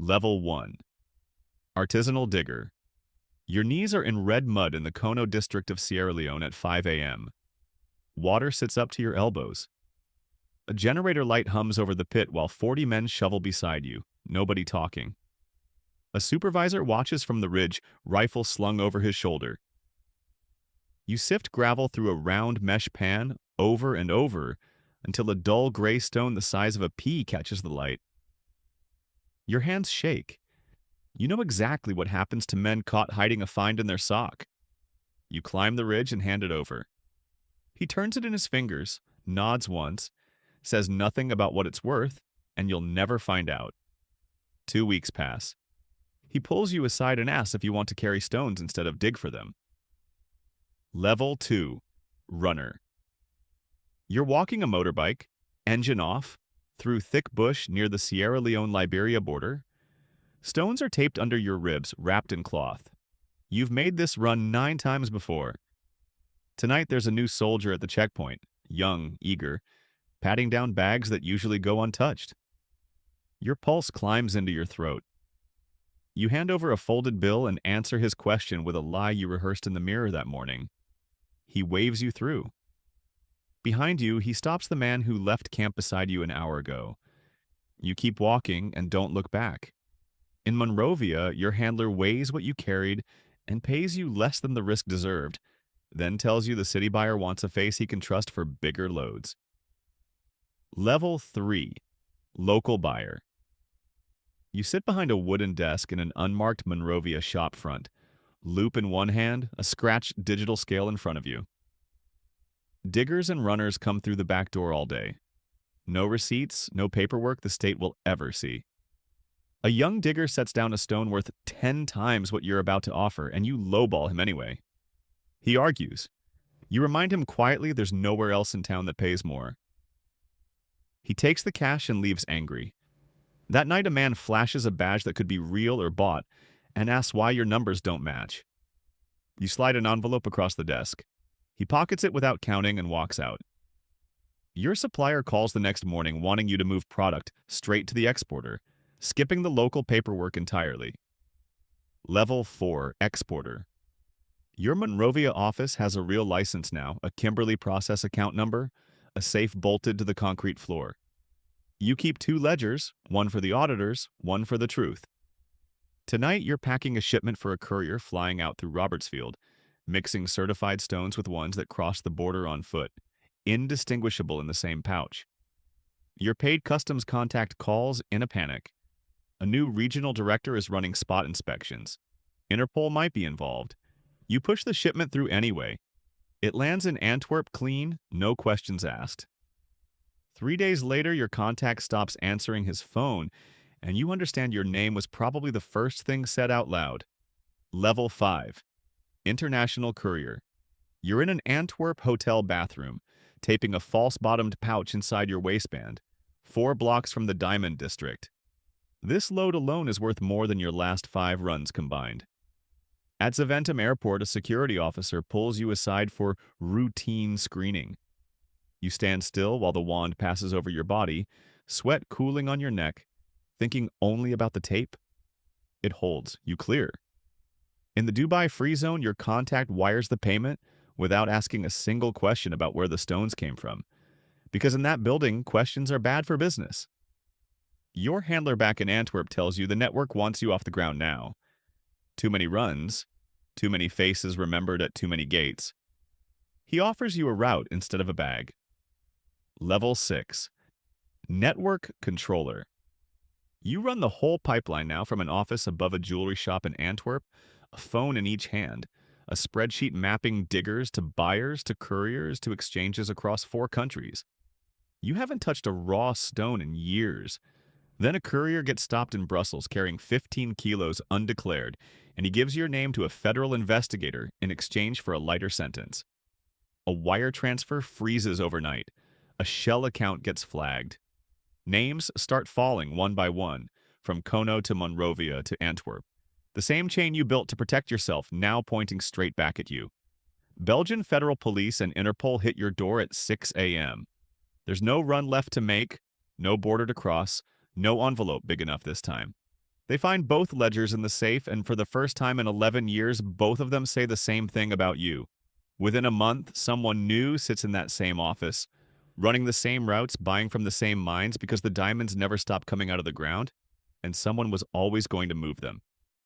Level 1. Artisanal digger. Your knees are in red mud in the Kono district of Sierra Leone at 5 a.m. Water sits up to your elbows. A generator light hums over the pit while 40 men shovel beside you, nobody talking. A supervisor watches from the ridge, rifle slung over his shoulder. You sift gravel through a round mesh pan over and over until a dull gray stone the size of a pea catches the light. Your hands shake. You know exactly what happens to men caught hiding a find in their sock. You climb the ridge and hand it over. He turns it in his fingers, nods once, says nothing about what it's worth, and you'll never find out. 2 weeks pass. He pulls you aside and asks if you want to carry stones instead of dig for them. Level 2. Runner. You're walking a motorbike, engine off, through thick bush near the Sierra Leone-Liberia border. Stones are taped under your ribs, wrapped in cloth. You've made this run 9 times before. Tonight there's a new soldier at the checkpoint, young, eager, patting down bags that usually go untouched. Your pulse climbs into your throat. You hand over a folded bill and answer his question with a lie you rehearsed in the mirror that morning. He waves you through. Behind you, he stops the man who left camp beside you an hour ago. You keep walking and don't look back. In Monrovia, your handler weighs what you carried and pays you less than the risk deserved, then tells you the city buyer wants a face he can trust for bigger loads. Level 3. Local buyer. You sit behind a wooden desk in an unmarked Monrovia shop front, loop in one hand, a scratched digital scale in front of you. Diggers and runners come through the back door all day. No receipts, no paperwork the state will ever see. A young digger sets down a stone worth 10 times what you're about to offer, and you lowball him anyway. He argues. You remind him quietly there's nowhere else in town that pays more. He takes the cash and leaves angry. That night a man flashes a badge that could be real or bought and asks why your numbers don't match. You slide an envelope across the desk. He pockets it without counting and walks out. Your supplier calls the next morning wanting you to move product straight to the exporter, skipping the local paperwork entirely. Level 4. Exporter. Your Monrovia office has a real license now, a Kimberley Process account number, a safe bolted to the concrete floor. You keep 2 ledgers, one for the auditors, one for the truth. Tonight you're packing a shipment for a courier flying out through Robertsfield, mixing certified stones with ones that cross the border on foot, indistinguishable in the same pouch. Your paid customs contact calls in a panic. A new regional director is running spot inspections. Interpol might be involved. You push the shipment through anyway. It lands in Antwerp clean, no questions asked. 3 days later, your contact stops answering his phone, and you understand your name was probably the first thing said out loud. Level 5. International Courier. You're in an Antwerp hotel bathroom, taping a false-bottomed pouch inside your waistband, 4 blocks from the Diamond District. This load alone is worth more than your last 5 runs combined. At Zaventem Airport, a security officer pulls you aside for routine screening. You stand still while the wand passes over your body, sweat cooling on your neck, thinking only about the tape. It holds. You clear. In the Dubai Free Zone, your contact wires the payment without asking a single question about where the stones came from, because in that building, questions are bad for business. Your handler back in Antwerp tells you the network wants you off the ground now. Too many runs, too many faces remembered at too many gates. He offers you a route instead of a bag. Level 6. Network Controller. You run the whole pipeline now from an office above a jewelry shop in Antwerp, a phone in each hand, a spreadsheet mapping diggers to buyers to couriers to exchanges across 4 countries. You haven't touched a raw stone in years. Then a courier gets stopped in Brussels carrying 15 kilos undeclared, and he gives your name to a federal investigator in exchange for a lighter sentence. A wire transfer freezes overnight. A shell account gets flagged. Names start falling one by one, from Kono to Monrovia to Antwerp. The same chain you built to protect yourself now pointing straight back at you. Belgian Federal Police and Interpol hit your door at 6 a.m. There's no run left to make, no border to cross, no envelope big enough this time. They find both ledgers in the safe, and for the first time in 11 years, both of them say the same thing about you. Within a month, someone new sits in that same office, running the same routes, buying from the same mines because the diamonds never stop coming out of the ground, and someone was always going to move them.